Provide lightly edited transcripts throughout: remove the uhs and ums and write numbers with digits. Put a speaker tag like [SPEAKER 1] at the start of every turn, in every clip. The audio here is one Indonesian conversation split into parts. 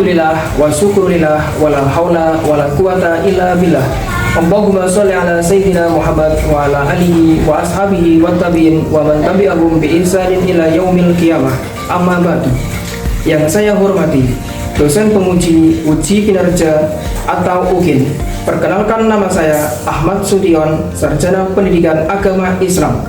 [SPEAKER 1] Alhamdulillah wa syukurillah wa la haula wa la quwata illa billah. Allahumma sholli ala sayyidina Muhammad wa ala alihi wa ashabihi wa tabi'in wa man tabi'ahum bi ihsanin ila yaumil qiyamah. Amma ba'du. Yang saya hormati dosen penguji uji kinerja atau UKIN. Perkenalkan, nama saya Ahmad Sution, sarjana pendidikan agama Islam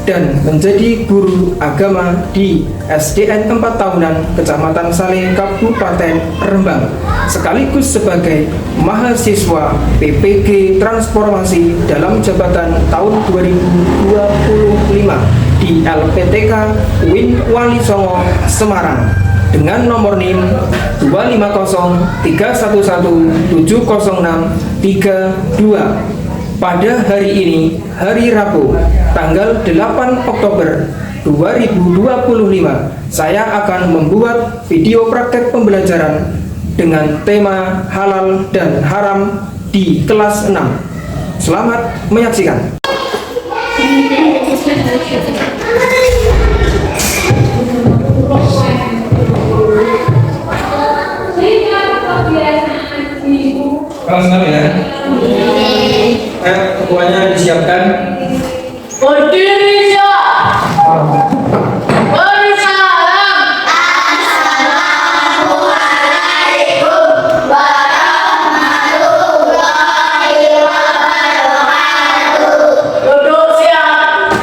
[SPEAKER 1] dan menjadi guru agama di SDN 4 tahunan Kecamatan Saleh, Kabupaten Rembang, sekaligus sebagai mahasiswa PPG Transformasi dalam jabatan tahun 2025 di LPTK UIN Wali Songo, Semarang dengan nomor NIM 2501701700632. Pada hari ini, hari Rabu, tanggal 8 Oktober 2025, saya akan membuat video praktek pembelajaran dengan tema halal dan haram di kelas 6. Selamat menyaksikan. Kelas 6 ya? Ketuanya disiapkan.
[SPEAKER 2] Berdiri siap. Bersalam. Assalamualaikum warahmatullahi wabarakatuh. Duduk siap.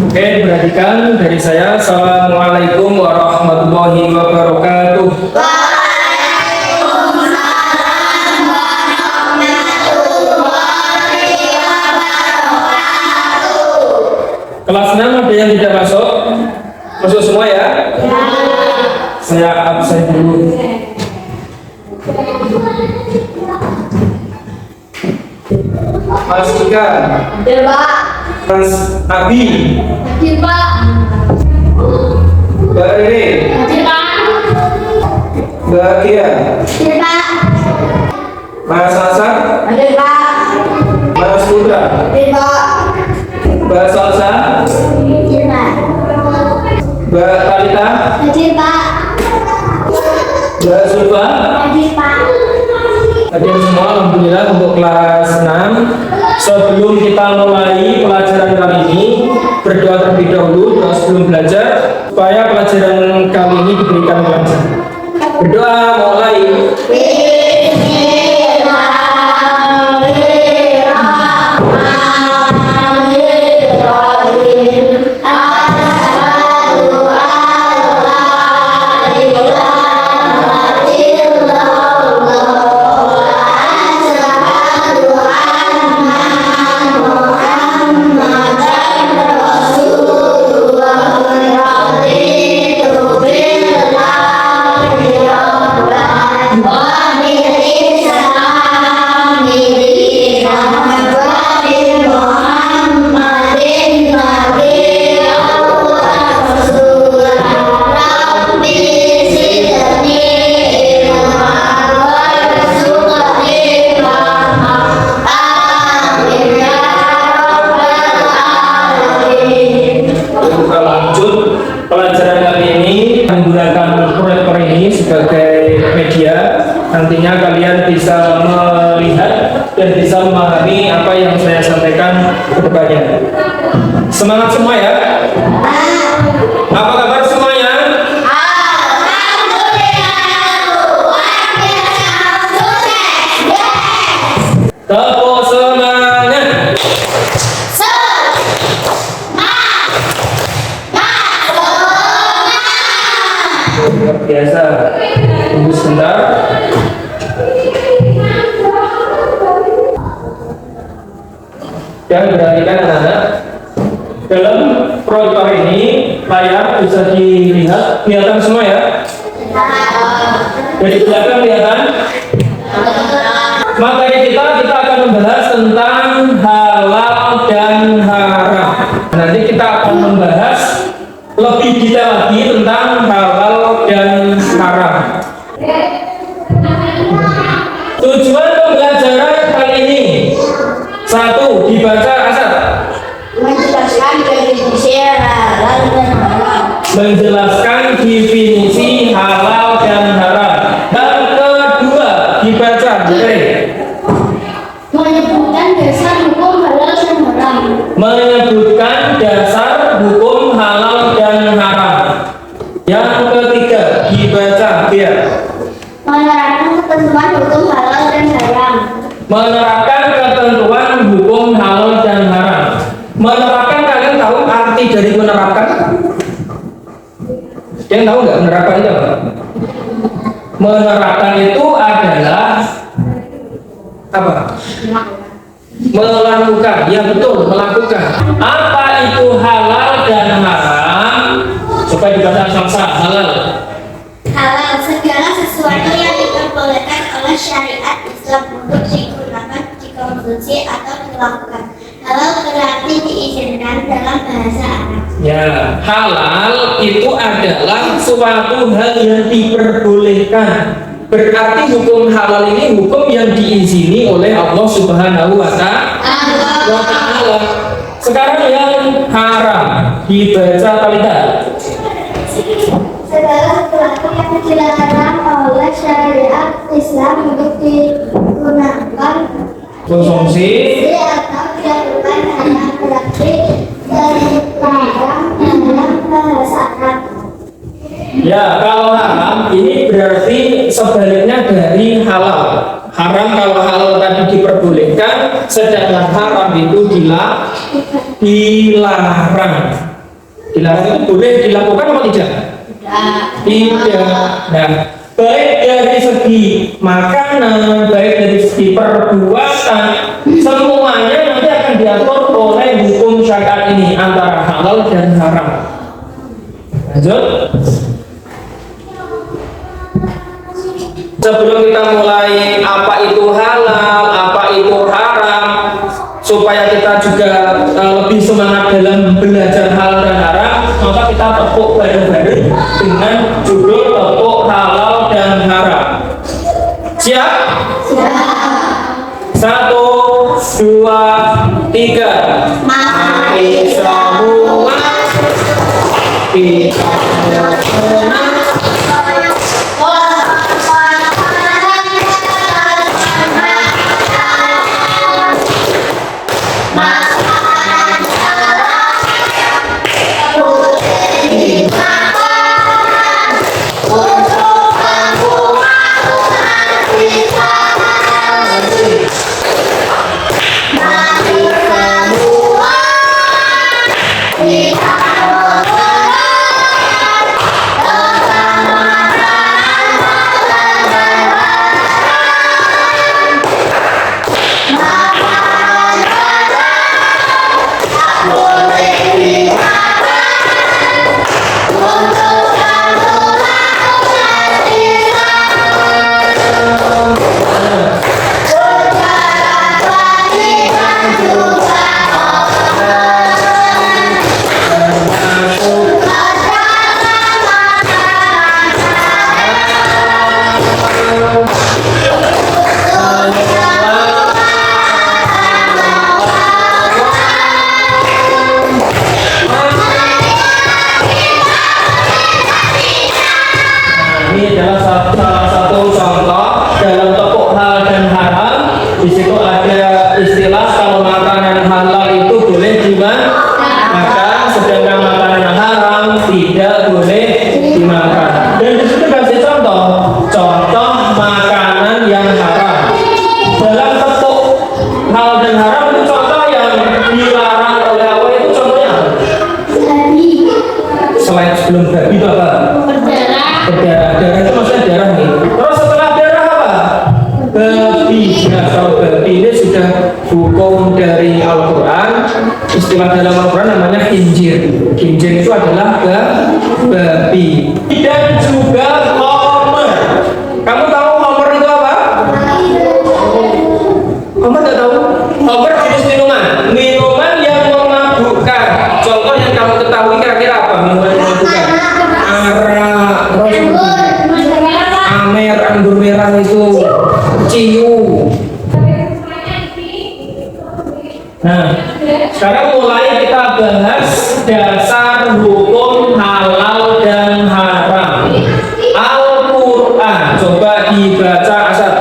[SPEAKER 1] Oke, perhatikan dari saya. Assalamualaikum warahmatullahi wabarakatuh. Kelas 6 ada yang tidak masuk? Masuk semua ya? Ya. Saya absen dulu. Mas Ika.
[SPEAKER 2] Hadir, Pak.
[SPEAKER 1] Mas Abi.
[SPEAKER 2] Hadir, Pak.
[SPEAKER 1] Mbak Rere.
[SPEAKER 2] Hadir, Pak.
[SPEAKER 1] Mbak Kia.
[SPEAKER 2] Hadir, Pak.
[SPEAKER 1] Mas Hasan.
[SPEAKER 2] Hadir, Pak.
[SPEAKER 1] Mas Putra.
[SPEAKER 2] Hadir, Pak.
[SPEAKER 1] Mbak Salsa.
[SPEAKER 2] Hadir, Pak.
[SPEAKER 1] Mbak Talita.
[SPEAKER 2] Hadir, Pak.
[SPEAKER 1] Mbak Sulfa.
[SPEAKER 2] Hadir, Pak.
[SPEAKER 1] Hadir semua, alhamdulillah untuk kelas 6. Sebelum kita mulai pelajaran kali ini, berdoa terlebih dahulu, doa sebelum belajar, supaya pelajaran kali ini diberikan lancar. Berdoa mulai. Pelajaran kali ini menggunakan proyektor ini sebagai media. Nantinya kalian bisa melihat dan bisa memahami apa yang saya sampaikan ke depannya. Semangat semua ya. Apa kabar semuanya? Tepuk semangat. Luar biasa. Tunggu sebentar. Dan perhatikan anak-anak, dalam proyektor ini layar bisa dilihat, kelihatan semua ya. Jadi kelihatan kelihatan. Materi kita akan membahas tentang halal dan haram. Nanti kita akan membahas lebih detail lagi tentang halal dan haram. Tujuan pembelajaran kali ini, 1. Dibaca Asad.
[SPEAKER 2] Menjelaskan definisi halal dan haram.
[SPEAKER 1] Menjelaskan definisi halal Oke.
[SPEAKER 2] Menyebutkan dasar hukum halal dan haram.
[SPEAKER 1] Menyebutkan dasar hukum halal dan haram. Yang ketiga, dibaca biar.
[SPEAKER 2] Menerapkan ketentuan hukum halal dan haram.
[SPEAKER 1] Menerapkan ketentuan hukum halal dan haram. Menerapkan, kalian tahu arti dari menerapkan? Yang tahu nggak menerapkan itu apa? Menerapkan itu adalah apa? Melakukan, ya betul, melakukan. Apa itu halal dan haram? Supaya dibaca sama halal.
[SPEAKER 2] Halal segala sesuatu yang diperbolehkan oleh syariat Islam untuk digunakan, dikonsumsi atau dilakukan. Halal berarti diizinkan dalam bahasa Arab.
[SPEAKER 1] Ya, halal itu adalah suatu hal yang diperbolehkan. Berarti hukum halal ini hukum yang diizini oleh Allah Subhanahu wa Ta'ala. Sekarang yang haram dibaca Talita.
[SPEAKER 2] Segala sesuatu yang dilarang oleh syariat Islam untuk digunakan,
[SPEAKER 1] Konsumsi
[SPEAKER 2] atau dilakukan hanya berarti dilarang dalam bahasa Arab.
[SPEAKER 1] ya, kalau haram ini berarti sebaliknya dari halal. Haram kalau halal tadi diperbolehkan, sedangkan haram itu dilarang. Dilarang itu boleh dilakukan atau tidak? Tidak. Nah, baik dari segi makanan, baik dari segi perbuatan, semuanya nanti akan diatur oleh hukum syariat ini antara halal dan haram. Lanjut. Sebelum kita mulai apa itu halal, apa itu haram, supaya kita juga lebih semangat dalam belajar halal dan haram, maka kita tepuk bareng-bareng dengan judul tepuk halal dan haram. Siap?
[SPEAKER 2] Siap.
[SPEAKER 1] 1, 2, 3. Mari semua kita berenang. Ini adalah salah satu contoh dalam tepuk halal dan haram. Di situ ada istilah kalau makanan halal itu boleh dimakan, sedangkan makanan haram tidak boleh dimakan. Dan di situ kasih contoh makanan yang haram. Dalam tepuk halal dan haram itu contoh yang dilarang oleh Allah itu contohnya apa? Selain sebelum babi apa? Berdarah. Darah itu maksudnya darah nih. Terus setelah darah apa? Babi. Nah, kalau babi ini sudah hukum dari Al-Quran. Istilah dalam Al-Quran namanya khinzir. Khinzir itu adalah babi. Dan juga homer. Kamu tahu homer itu apa? Kamu tidak tahu? Homer jenis minuman. Minuman yang memabukkan. Contoh yang kamu ketahui kira-kira apa? Minuman yang memabukkan. Arak, Amer, anggur merah itu, ciu. Nah, sekarang mulai kita bahas dasar hukum halal dan haram. Al-Quran, coba dibaca Asad.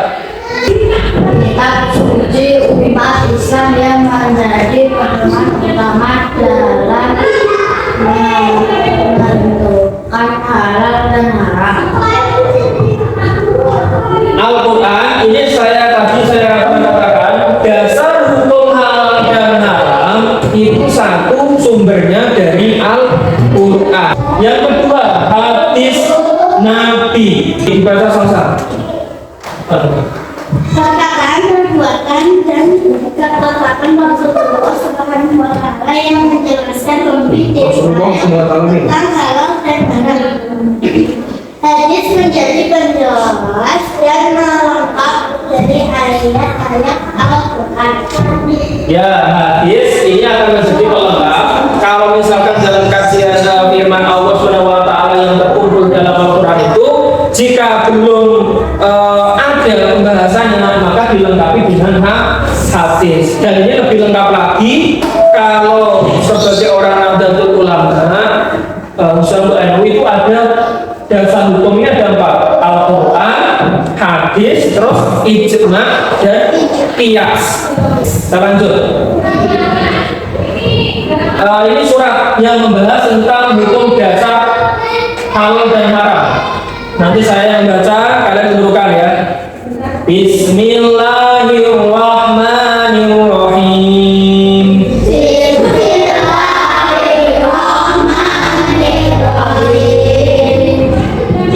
[SPEAKER 1] Dibaca sama-sama.
[SPEAKER 2] Perkataan, perbuatan, dan ketetapan Rasulullah Subhanahu wa Ta'ala yang menjelaskan lebih tentang halal dan haram. Hadis menjadi penjelas dan melengkap dari ayat-ayat Al-Quran.
[SPEAKER 1] Ya, hadis ini akan menjadi pelengkap kalau misalkan dalam kajian firman Allah Subhanahu wa Ta'ala yang terkumpul dalam Al-Quran itu, jika belum ada pembahasannya maka dilengkapi dengan hadis. Dan ini lebih lengkap lagi kalau sebagai orang Nahdlatul Ulama, Ustaz itu ada dasar hukumnya ada 4: Al-Quran, hadis, terus ijma dan qiyas. Kita lanjut. Ini surat yang membahas tentang hukum dasar halal dan haram. Nanti saya yang baca, kalian tuturkan ya. Bismillahirrahmanirrahim.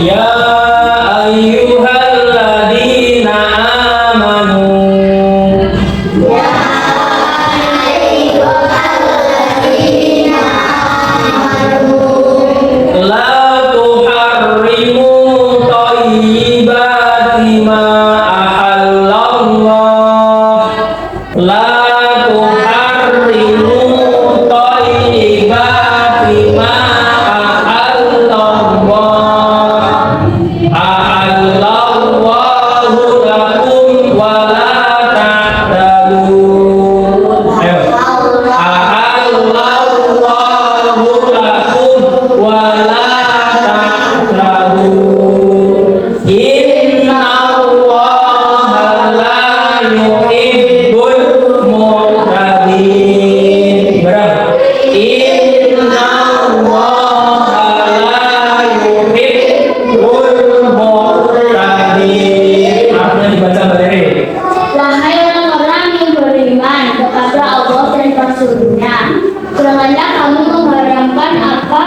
[SPEAKER 1] Ya ayyuhalladzina amanu. La tuharrimu thayyibati ma ahallallah. La tuharrimu thayyibati ma ahallallah. Ahallallahu lakum wa la ta'tadu. Ayo. Ahallallahu lakum wa la ta'tadu. Innallaha la yuhibbul mu'tadin. Berapa? Innallaha la yuhibbul mu'tadin. Artinya dibaca berdiri.
[SPEAKER 2] Wahai orang-orang yang beriman kepada Allah dan Rasul-Nya, janganlah kamu mengharamkan apa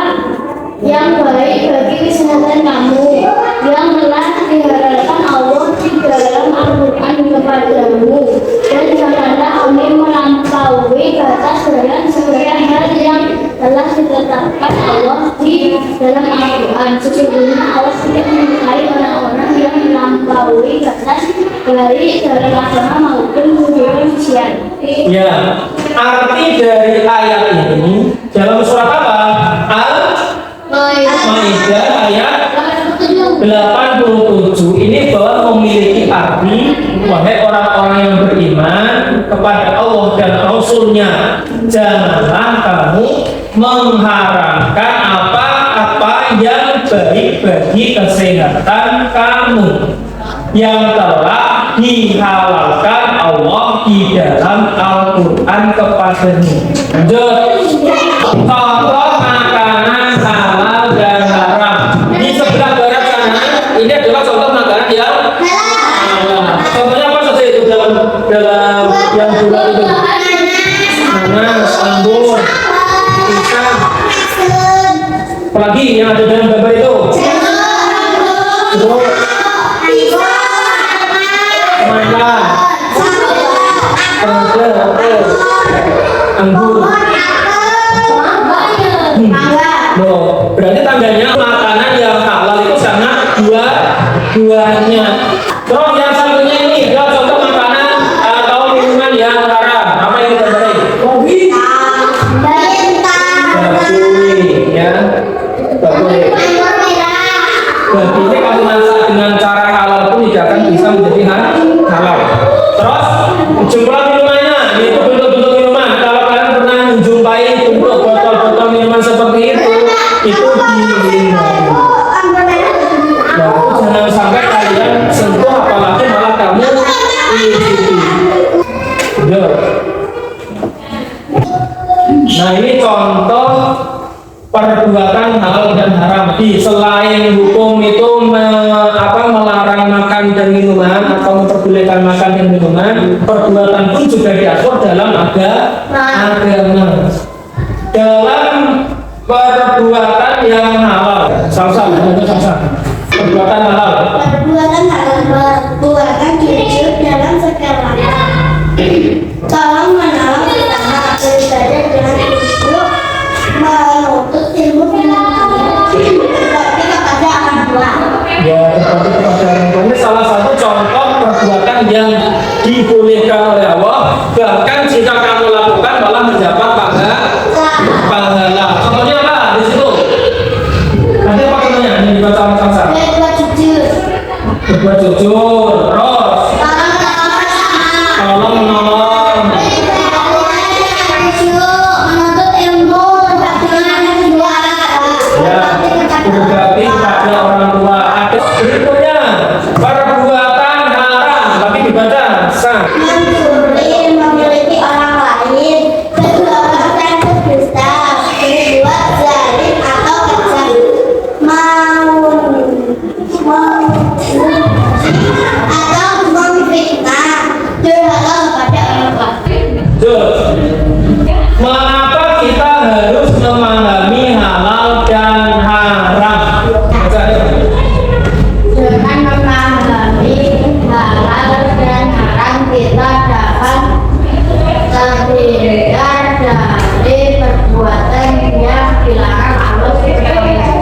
[SPEAKER 2] yang baik bagi kesehatan kamu, yang telah dihalalkan Allah di dalam Al-Quran kepadamu, dan janganlah kamu melampaui batas dalam segala hal yang telah ditetapkan Allah di dalam Al-Quran. Sesungguhnya Allah tidak menyukai orang-orang yang melampaui batas baik dalam agama maupun hubungan sosial.
[SPEAKER 1] Ya, arti dari ayat ini dalam surat apa? Al-Maidah ayat 87 ini bahwa memiliki arti, wahai orang-orang yang beriman kepada Allah dan Rasul-Nya, janganlah kamu mengharamkan apa-apa yang baik bagi kesehatan kamu yang telah dihalalkan Allah di dalam Al-Quran kepadamu. Lanjut. Contoh makanan halal dan haram. Di sebelah barat sana, ini adalah contoh makanan yang halal. Contohnya apa saja itu dalam yang bulat itu? Nanas, anggur, pisang. Apalagi yang ada dalam gambar itu? Jeruk, mangga, anggur. Loh, berarti tandanya makanan yang halal itu sangat buahnya. Terus yang satunya ini adalah contoh makanan atau minuman yang haram. Apa yang kita cari? Kopi. Bakuli, ya. Bakuli. Berarti ini kalau masak dengan cara halal pun tidak akan bisa menjadi halal. Terus jumlah minumannya, yaitu bentuk-bentuk minuman. Kalau kalian pernah menjumpai bentuk botol-botol minuman seperti itu dihindari. Nah, jangan sampai kalian sentuh, apalagi malah kamu icipi. Nah, ini contoh perbuatan halal dan haram. Selain hukum itu melarang makan dan minuman atau memperbolehkan makan dan minuman, perbuatan pun juga diatur dalam agama. Dalam perbuatan yang halal, sama-sama.
[SPEAKER 3] perbuatan halal.
[SPEAKER 2] Perbuatan halal, perbuatan jujur dalam segala hal. Tolong menolong sesama, beribadah dengan khusyuk, menuntut ilmu dengan berbakti kepada orang tua.
[SPEAKER 3] Ya, berbakti kepada orang tua ini salah satu contoh perbuatan yang dibolehkan oleh Allah. Bahkan jika kamu lakukan malah mendapat pahala. Contohnya apa di situ? Nanti apa contohnya yang dibaca oleh Samsa?
[SPEAKER 2] Berbuat jujur.
[SPEAKER 3] Berbuat jujur, terus tolong menolong.
[SPEAKER 2] Menuntut ilmu, berbakti kepada orang tua.
[SPEAKER 3] Ya, berbakti pada orang tua. Ada berikutnya perbuatan haram, tapi dibaca sah.
[SPEAKER 2] Mencuri, memiliki orang lain, berbuat berdusta, berbuat zalim atau kejam, atau memfitnah, durhaka kepada orang tua.
[SPEAKER 3] Terus, mengapa kita harus memahami halal dan haram? Baca ya.
[SPEAKER 2] Dengan memahami halal dan haram kita dapat terhindar dari perbuatan yang dilarang Allah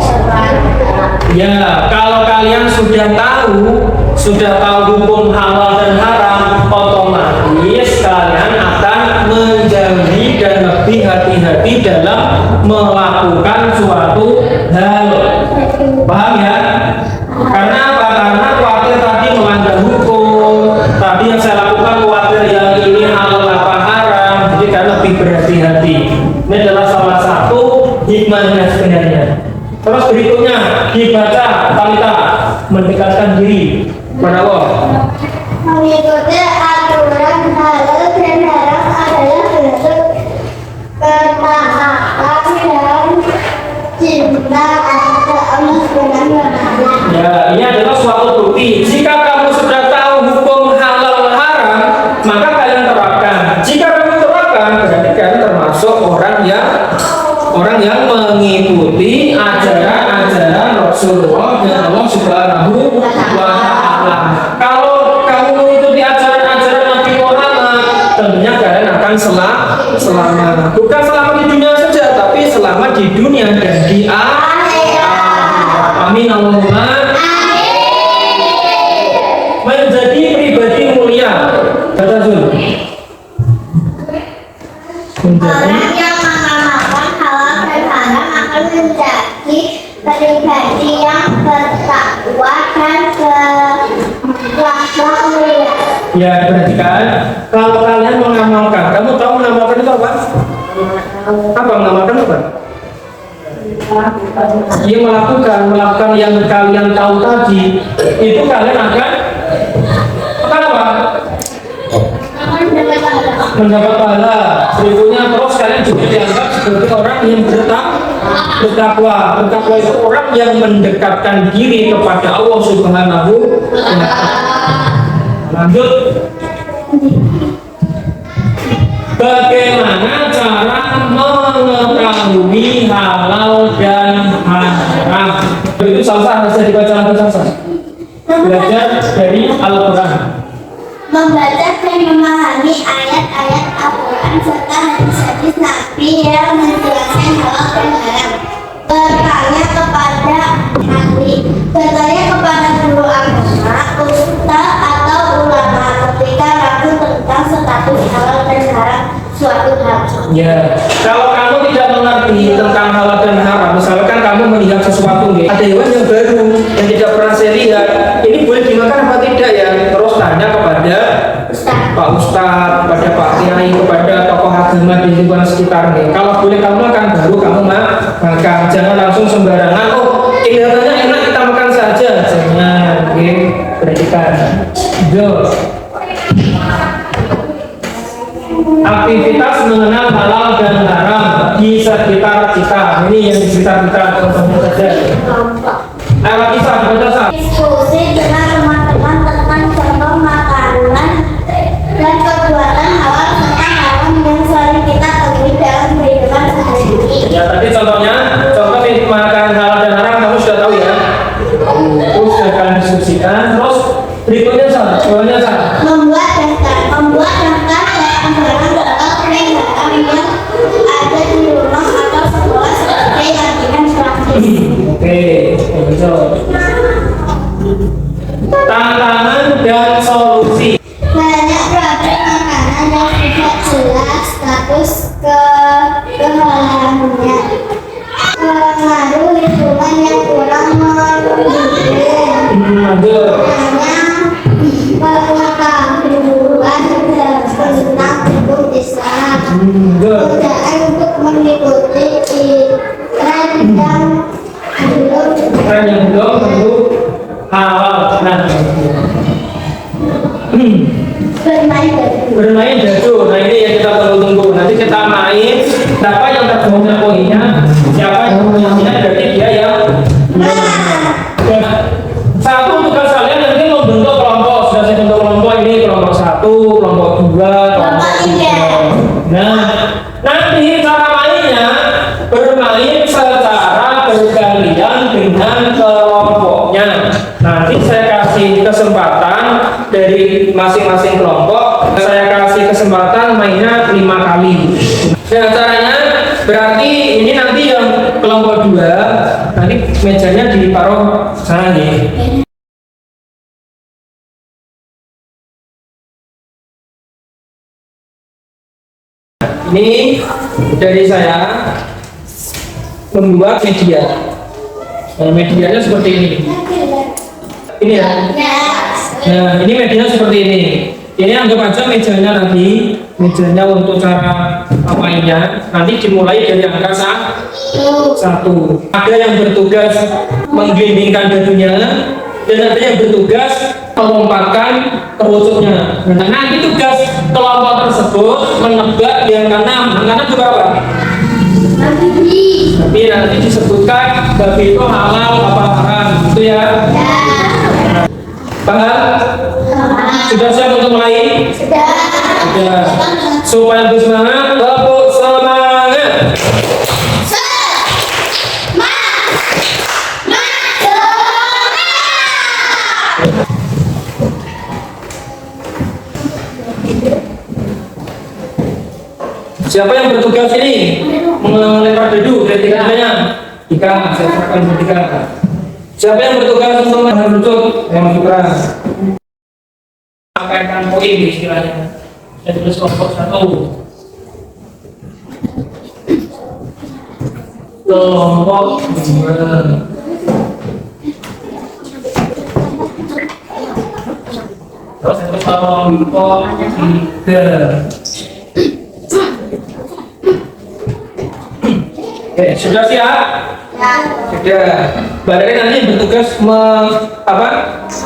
[SPEAKER 2] Subhanahu wa Ta'ala.
[SPEAKER 3] Ya, kalau kalian sudah tahu hukum halal dan haram, otomatis kalian akan menjauhi dan lebih hati-hati dalam melakukan suatu hal. Paham ya? Karena apa? Karena khawatir tadi melanggar hukum. Tadi yang saya lakukan khawatir yang ini halal apa haram. Jadi kalian lebih berhati-hati. Ini adalah salah satu hikmahnya sebenarnya. Terus berikutnya dibaca Talita, mendekatkan diri kepada Allah.
[SPEAKER 2] Mengikuti aturan halal dan haram adalah bentuk ketaatan dan cinta kepada Allah Subhanahu wa Ta'ala.
[SPEAKER 3] Ya, ini adalah suatu bukti. Jika kamu sudah tahu hukum halal haram, maka kalian terapkan. Jika kamu terapkan, berarti kalian termasuk orang yang mengikuti ajaran-ajaran Rasulullah dan Allah Subhanahu wa Ta'ala. Kalau kamu mengikuti ajaran-ajaran Nabi Muhammad, tentunya kalian akan selamat. Bukan selamat di dunia saja, tapi selamat di dunia dan di akhirat. Amin Allahumma. Menjadi pribadi mulia. Kata Zul.
[SPEAKER 2] Orang yang mengamalkan halal dan haram akan menjadi pribadi yang bertakwa dan berakhlak mulia.
[SPEAKER 3] Ya, perhatikan. Kalau kalian mengamalkan, kamu tahu mengamalkan itu apa? Apa mengamalkan apa? Ya, melakukan yang kalian tahu tadi, itu kalian akan apa? Mendapat pahala. Berikutnya terus kalian juga dianggap sebagai orang yang bertakwa. Bertakwa itu orang yang mendekatkan diri kepada Allah Subhanahu wa Ta'ala. Lanjut. Bagaimana cara mengetahui halal dan haram? Itu salsa harus dibaca lagi salsa. Belajar dari Al-Quran.
[SPEAKER 2] Membaca dan memahami ayat-ayat Al-Quran serta hadis-hadis Nabi yang menjelaskan halal dan haram. Bertanya kepada ahli, bertanya kepada guru agama, ustaz atau ulama ketika ragu tentang status halal dan haram suatu hal.
[SPEAKER 3] Ya, kalau kamu tidak mengerti tentang halal dan haram, misalkan kamu melihat sesuatu, ada hewan yang baru yang tidak pernah saya lihat, ini boleh dimakan apa tidak ya? Terus tanya kepada Pak Ustadz, kepada Pak Kiai, kepada tokoh agama di lingkungan sekitar nih. Kalau boleh kamu makan, baru kamu makan. Jangan langsung sembarangan. Oh, kelihatannya enak kita makan saja. Jangan, oke? Perhatikan. Aktivitas mengenal halal dan haram di sekitar kita. Ini yang di sekitar kita, contohnya saja. Ayo kita baca.
[SPEAKER 2] Diskusi dengan teman-teman tentang contoh makanan dan perbuatan halal serta haram yang sering kita temui dalam kehidupan sehari-hari.
[SPEAKER 3] Ya, tadi contohnya, contoh nih makanan halal dan haram kamu sudah tahu ya. Terus
[SPEAKER 2] yang ada di rumah atau sekolah sebagai latihan praktis.
[SPEAKER 3] Oke, betul. Tantangan dan solusi.
[SPEAKER 2] Banyak produk makanan yang tidak jelas status kehalalannya. Pengaruh lingkungan yang kurang mendukung.
[SPEAKER 3] Betul.
[SPEAKER 2] Pengetahuan tentang hukum Islam.
[SPEAKER 3] Betul.
[SPEAKER 2] Godaan untuk mengikuti tren
[SPEAKER 3] yang belum tentu halal. Nah, bermain dadu. Nah, ini yang kita perlu tunggu. Nanti kita main. Siapa yang terbanyak poinnya? Siapa yang punya berarti dia yang satu tugas kalian nanti membentuk kelompok. Sudah saya bentuk kelompok ini kelompok 1, kelompok 2, kelompok 3. Nah, nanti cara mainnya bermain secara bergantian dengan kelompoknya. Nanti saya kasih kesempatan dari masing-masing kelompok. Saya kasih kesempatan mainnya 5 kali. Nah, caranya berarti ini nanti yang kelompok 2 nanti mejanya ditaruh sana nih. Ini dari saya membuat media. Nah, medianya seperti ini. Ini ya. Nah, ini medianya seperti ini. Ini anggap aja mejanya nanti, mejanya untuk cara mainnya nanti dimulai dari angka 1. Ada yang bertugas menggelindingkan dadunya dan ada yang bertugas melompatkan kerucutnya. Nah, nanti tugas kelompok tersebut menebak di angka 6. Angka 6 itu berapa? Tapi nanti disebutkan babi itu halal apa haram, gitu ya. Paham? Sudah siap untuk mulai? Sudah. Supaya bersemangat, tepuk semangat. Siapa yang bertugas ini melempar dadu dari tiganya? Ika, saya serahkan ke Ika. Siapa yang bertugas untuk merucut? Yang Sukra. Sampaikan poin istilahnya. Saya tulis kelompok 1. Kelompok 2. Terus saya tulis kelompok 3. Oke, sudah siap? Sudah. Badari nanti bertugas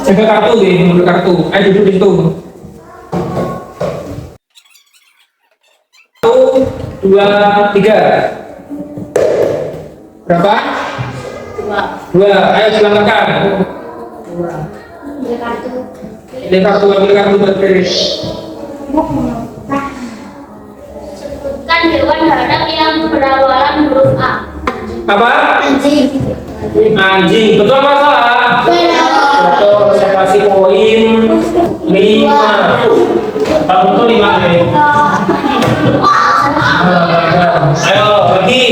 [SPEAKER 3] jaga kartu nih, mengambil kartu. Ayo duduk di situ. 1, 2, 3. Berapa? 2. Ayo silakan. 2. Ambil kartu berbaris.
[SPEAKER 2] Sebutkan hewan darat yang berawalan huruf A.
[SPEAKER 3] Apa?
[SPEAKER 2] Anjing.
[SPEAKER 3] Anjing. Betul apa salah? Betul. Saya kasih poin 5. Kalau betul 5 nih. Ayo bagi.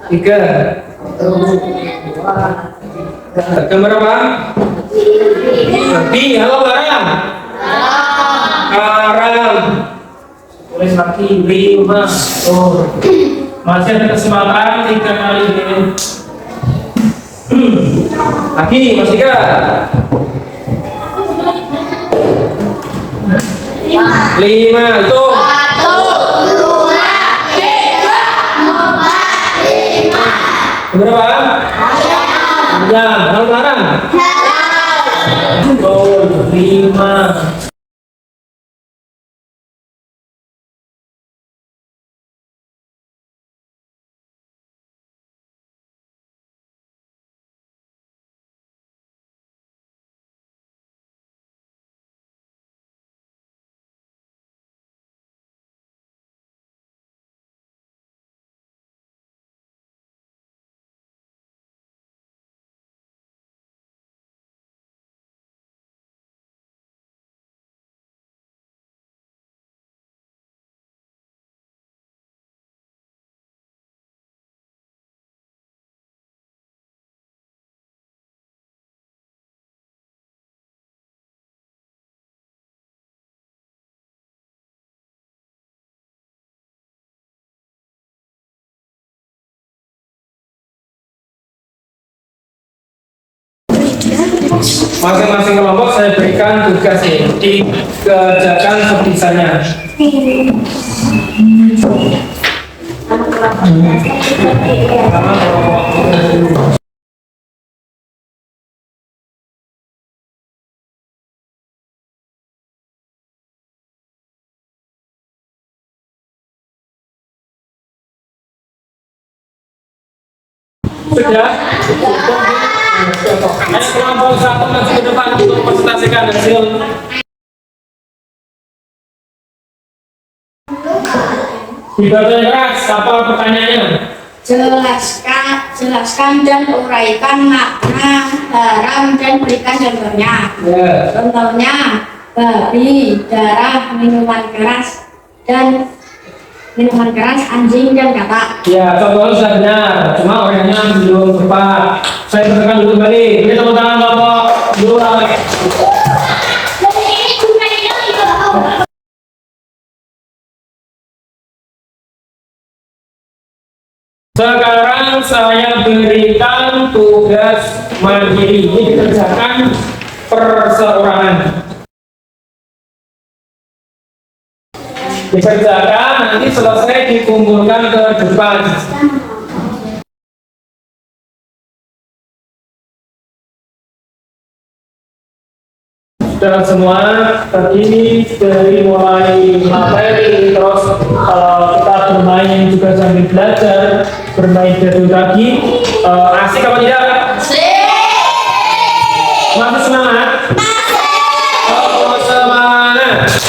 [SPEAKER 3] Tiga. Gambar apa? Babi. Halo Barang. Karam. Tulis lagi 5. Oh. Masih ada kesempatan 3 kali ini. Lagi Mas Ika. 5 itu.
[SPEAKER 2] 1, 2, 3, 4, 5.
[SPEAKER 3] Berapa? 6. Halo Barang. Oh, 5. Masing-masing kelompok saya berikan tugas ini dikerjakan sebisanya. Sudah? Ayo kelompok satu maju ke depan untuk presentasikan hasil. Dibaca keras, apa pertanyaannya?
[SPEAKER 2] Jelaskan dan uraikan makna haram dan berikan contohnya.
[SPEAKER 3] Ya.
[SPEAKER 2] Contohnya babi, darah, minuman keras, anjing dan katak.
[SPEAKER 3] Ya, contohnya sudah benar, cuma orangnya belum tepat. Saya tekan dulu kembali. Ini tepuk tangan kelompok dulu lagi. Sekarang saya berikan tugas mandiri. Ini dikerjakan perseorangan. Dikerjakan, nanti selesai dikumpulkan ke depan. Sudah semua, tadi dari mulai materi, terus kita bermain juga sambil belajar, bermain jadul lagi, asik apa tidak? Masih semangat? Oh, semangat!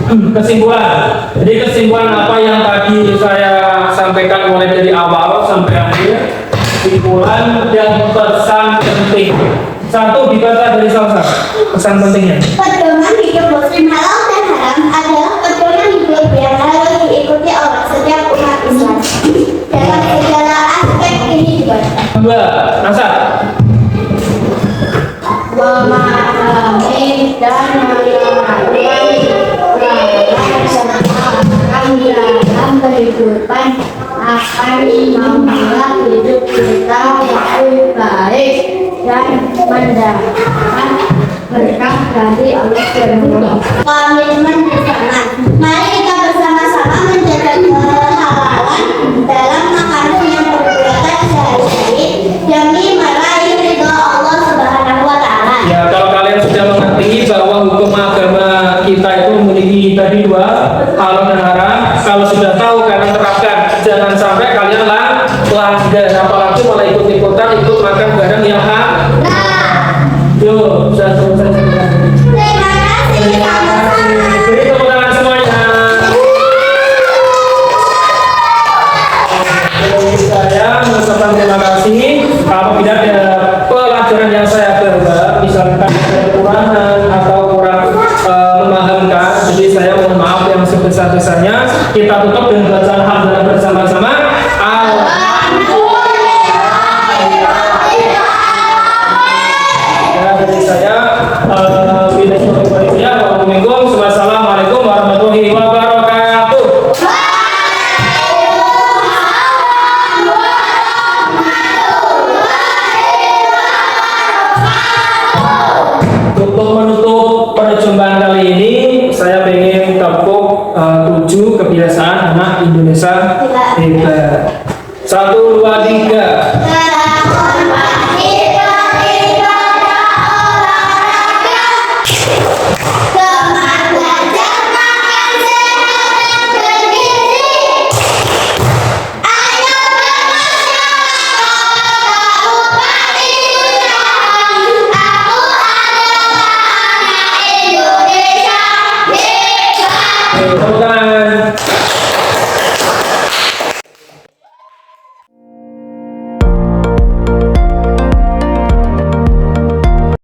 [SPEAKER 3] Kesimpulan. Jadi kesimpulan apa yang tadi saya sampaikan mulai dari awal sampai akhir. Kesimpulan dan pesan penting. Satu dibaca dari Salsa. Pesan pentingnya.
[SPEAKER 2] Pedoman hidup muslim halal dan haram adalah pedoman hidup yang harus diikuti oleh setiap umat Islam dalam segala aspek kehidupan.
[SPEAKER 3] Dua, Nasa.
[SPEAKER 2] Memahami dan dalam kehidupan akan membuat hidup kita lebih baik dan mendapat berkah dari Allah Subhanahu. Komitmen bersama. Mari kita bersama-sama menjaga kehalalan dalam makanan yang berbuatan sehari-hari demi meraih ridho Allah Subhanahu wa Ta'ala.
[SPEAKER 3] Ya, kalau kalian sudah mengerti bahwa hukum agama kita itu memiliki tadi dua, halal dan haram. Kalau sudah tahu kalian terapkan, jangan sampai kalian langgar, apalagi malah ikut-ikutan ikut makan barang yang haram. Yuk, sudah selesai.
[SPEAKER 2] Terima kasih sama-sama.
[SPEAKER 3] Beri tepuk tangan semuanya. Saya mengucapkan terima kasih. Apabila ada pelajaran yang saya bawa, misalkan ada kekurangan atau kurang memahamkan, jadi saya mohon maaf yang sebesar-besarnya. Kita tutup dengan bacaan hamdalah bersama-sama. Wassalamualaikum warahmatullahi wabarakatuh. Untuk menutup perjumpaan kali ini, saya ingin tepuk 7 kebiasaan anak Indonesia hebat. 1, 2, 3.